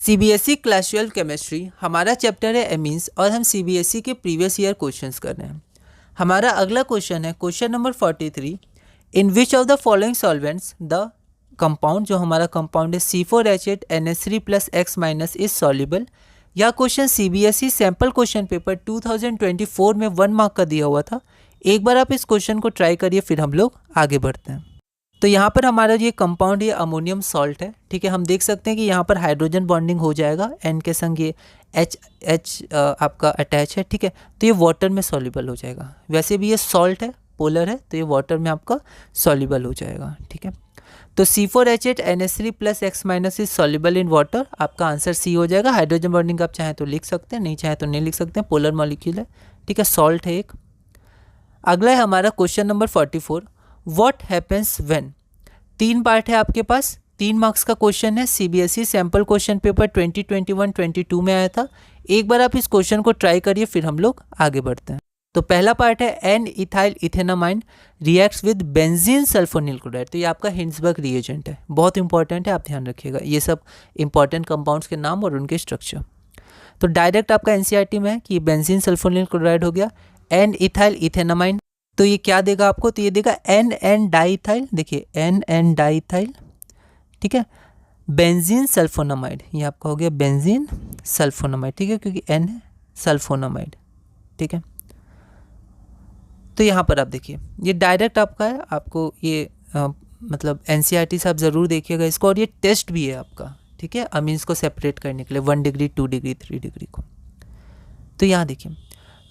CBSE class 12 chemistry हमारा chapter है amines और हम सीबीएसई के प्रीवियस ईयर क्वेश्चंस कर रहे हैं। हमारा अगला क्वेश्चन है question number 43। In which of the following solvents the compound, जो हमारा कंपाउंड है C4H8 NH3 + X- is soluble. यह question CBSE sample question paper 2024 में 1 मार्क का दिया हुआ था। एक बार आप इस क्वेश्चन को ट्राई करिए, फिर हम लोग आगे बढ़ते हैं। तो यहाँ पर हमारा ये कंपाउंड ये अमोनियम सॉल्ट है, ठीक है। हम देख सकते हैं कि यहाँ पर हाइड्रोजन बॉन्डिंग हो जाएगा, N के संग ये H आपका अटैच है, ठीक है। तो ये वाटर में सॉल्युबल हो जाएगा। वैसे भी ये सॉल्ट है, पोलर है, तो ये वाटर में आपका सॉल्युबल हो जाएगा, ठीक है। तो C4H8 NH3 + X- is soluble in water. आपका आंसर सी हो जाएगा। हाइड्रोजन बॉन्डिंग आप चाहें तो लिख सकते हैं, नहीं चाहें तो नहीं लिख सकते हैं, पोलर मॉलिक्यूल है, ठीक है, सॉल्ट है एक। अगला है हमारा question number 44। What happens when. 3 part है आपके पास, 3 मार्क्स का क्वेश्चन है। सीबीएसई सैम्पल क्वेश्चन पेपर 2021-22 में आया था। एक बार आप इस क्वेश्चन को ट्राई करिए, फिर हम लोग आगे बढ़ते हैं। तो पहला पार्ट है N ethyl ethanamine reacts with benzene sulfonyl chloride. तो ये आपका हिंसबर्ग रिएजेंट है, बहुत इंपॉर्टेंट है, आप ध्यान रखिएगा। ये सब इंपॉर्टेंट कंपाउंड्स के नाम और उनके स्ट्रक्चर। तो डायरेक्ट आपका एनसीईआरटी में है कि बेंजीन सल्फोनिल क्लोराइड हो गया। एन इथाइल इथेनामाइन, तो ये क्या देगा आपको, तो ये देगा एन डाइथाइल, देखिए एन डाइथाइल, ठीक है। बेंजीन सल्फोनामाइड, ये आपका हो गया बेंजीन सल्फोनामाइड, ठीक है, क्योंकि एन है सल्फोनामाइड, ठीक है। तो यहाँ पर आप देखिए ये डायरेक्ट आपका है, आपको ये मतलब एनसीईआरटी से आप ज़रूर देखिएगा इसको, और ये टेस्ट भी है आपका, ठीक है, अमीन्स को सेपरेट करने के लिए 1 डिग्री 2 डिग्री 3 डिग्री को। तो यहाँ देखिए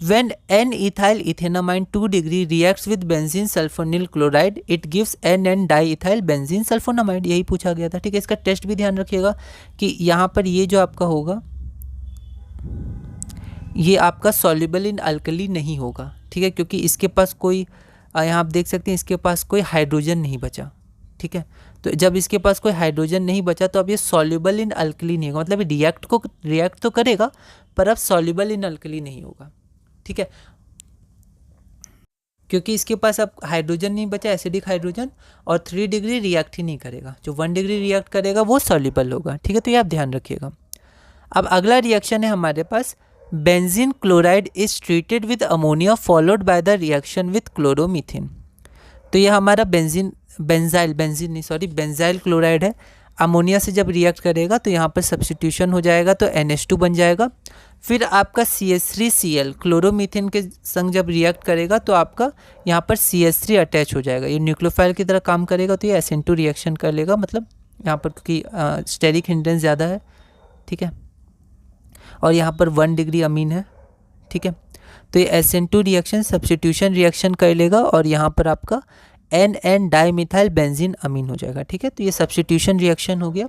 When N-ethyl ethanamine 2 degree reacts with benzene sulfonyl chloride, it gives N-diethyl benzene sulfonamide। यही पूछा गया था, ठीक है। इसका टेस्ट भी ध्यान रखिएगा कि यहाँ पर ये जो आपका होगा ये आपका सॉल्युबल इन अल्कली नहीं होगा, ठीक है, क्योंकि इसके पास कोई यहाँ आप देख सकते हैं इसके पास कोई हाइड्रोजन नहीं बचा, ठीक है। तो जब इसके पास कोई हाइड्रोजन नहीं बचा तो अब ये सॉल्युबल इन अल्कली नहीं होगा, मतलब रिएक्ट तो करेगा पर अब सॉल्युबल इन अल्कली नहीं होगा, ठीक है, क्योंकि इसके पास अब हाइड्रोजन नहीं बचा, एसिडिक हाइड्रोजन, और 3 डिग्री रिएक्ट ही नहीं करेगा। जो 1 डिग्री रिएक्ट करेगा वो सॉल्युबल होगा, ठीक है। तो ये आप ध्यान रखिएगा। अब अगला रिएक्शन है हमारे पास, benzene chloride is treated with ammonia followed by the reaction with chloromethane. तो ये हमारा बेंजाइल क्लोराइड है। अमोनिया से जब रिएक्ट करेगा तो यहाँ पर सब्स्टिट्यूशन हो जाएगा, तो NH2 बन जाएगा। फिर आपका CH3Cl क्लोरोमीथेन के संग जब रिएक्ट करेगा तो आपका यहाँ पर CH3 अटैच हो जाएगा, ये न्यूक्लियोफाइल की तरह काम करेगा, तो ये SN2 रिएक्शन कर लेगा, मतलब यहाँ पर क्योंकि स्टेरिक हिंड्रेंस ज़्यादा है, ठीक है, और यहाँ पर 1 डिग्री अमीन है, ठीक है। तो ये SN2 रिएक्शन सब्स्टिट्यूशन रिएक्शन कर लेगा और यहाँ पर आपका N डाइमिथाइल बेंजीन अमीन हो जाएगा, ठीक है। तो ये सब्स्टिट्यूशन रिएक्शन हो गया।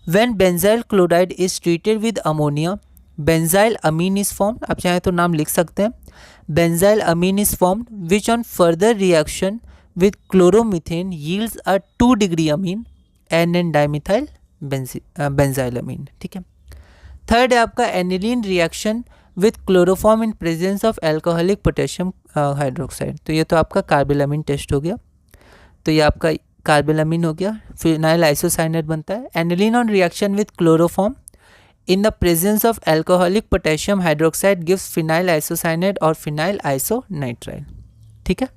When benzyl chloride is treated with ammonia, benzyl amine is formed. आप चाहें तो नाम लिख सकते हैं, benzyl amine is formed which on further reaction with chloromethane yields a 2 degree amine N dimethyl benzyl amine, ठीक है। थर्ड है आपका aniline reaction with chloroform in presence of alcoholic potassium hydroxide. तो ये तो आपका कार्बेलामीन टेस्ट हो गया, तो ये आपका कार्बेलामीन हो गया। फिनाइल आइसोसाइनेट बनता है। Aniline on reaction with chloroform in the presence of alcoholic potassium hydroxide gives phenyl isocyanate और फिनाइल आइसोनाइट्राइल, ठीक है।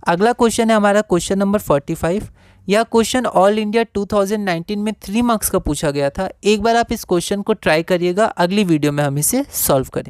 अगला क्वेश्चन है हमारा क्वेश्चन नंबर 45। यह क्वेश्चन ऑल इंडिया 2019 में 3 मार्क्स का पूछा गया था। एक बार आप इस क्वेश्चन को ट्राई करिएगा, अगली वीडियो में हम इसे सॉल्व करेंगे।